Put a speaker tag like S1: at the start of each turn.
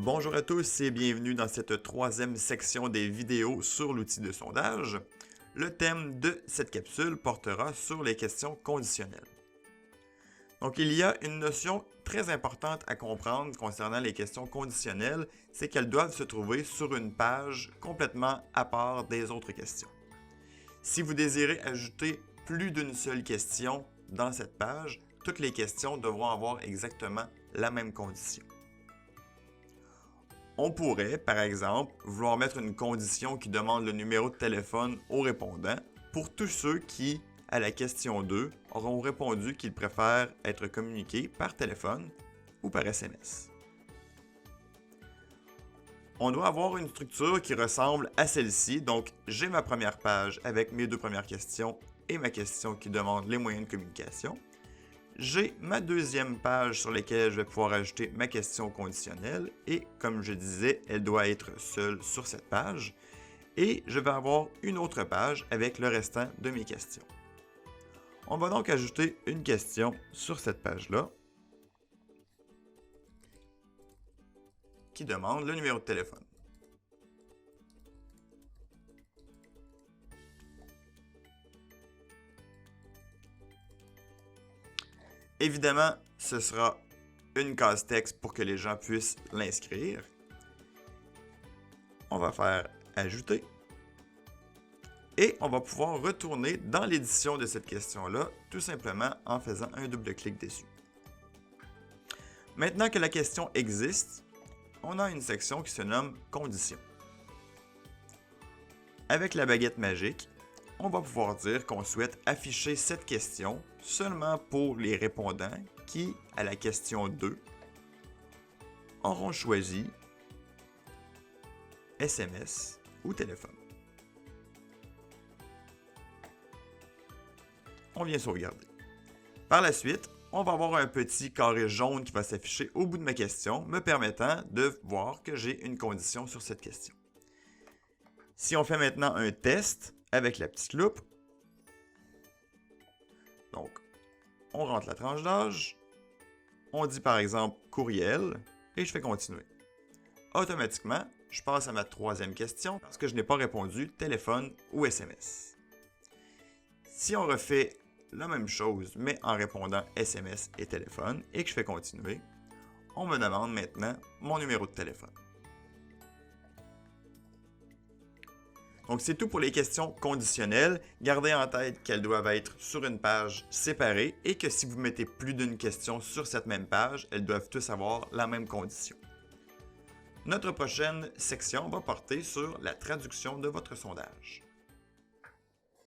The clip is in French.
S1: Bonjour à tous et bienvenue dans cette troisième section des vidéos sur l'outil de sondage. Le thème de cette capsule portera sur les questions conditionnelles. Donc il y a une notion très importante à comprendre concernant les questions conditionnelles, c'est qu'elles doivent se trouver sur une page complètement à part des autres questions. Si vous désirez ajouter plus d'une seule question dans cette page, toutes les questions devront avoir exactement la même condition. On pourrait, par exemple, vouloir mettre une condition qui demande le numéro de téléphone au répondant pour tous ceux qui, à la question 2, auront répondu qu'ils préfèrent être communiqués par téléphone ou par SMS. On doit avoir une structure qui ressemble à celle-ci, donc j'ai ma première page avec mes deux premières questions et ma question qui demande les moyens de communication. J'ai ma deuxième page sur laquelle je vais pouvoir ajouter ma question conditionnelle et comme je disais, elle doit être seule sur cette page. Et je vais avoir une autre page avec le restant de mes questions. On va donc ajouter une question sur cette page-là qui demande le numéro de téléphone. Évidemment, ce sera une case texte pour que les gens puissent l'inscrire. On va faire « Ajouter » et on va pouvoir retourner dans l'édition de cette question-là, tout simplement en faisant un double-clic dessus. Maintenant que la question existe, on a une section qui se nomme « Conditions ». Avec la baguette magique, on va pouvoir dire qu'on souhaite afficher cette question seulement pour les répondants qui, à la question 2, auront choisi SMS ou téléphone. On vient sauvegarder. Par la suite, on va avoir un petit carré jaune qui va s'afficher au bout de ma question, me permettant de voir que j'ai une condition sur cette question. Si on fait maintenant un test avec la petite loupe, donc on rentre la tranche d'âge, on dit par exemple courriel et je fais continuer. Automatiquement, je passe à ma troisième question parce que je n'ai pas répondu téléphone ou SMS. Si on refait la même chose mais en répondant SMS et téléphone et que je fais continuer, on me demande maintenant mon numéro de téléphone. Donc c'est tout pour les questions conditionnelles. Gardez en tête qu'elles doivent être sur une page séparée et que si vous mettez plus d'une question sur cette même page, elles doivent tous avoir la même condition. Notre prochaine section va porter sur la traduction de votre sondage.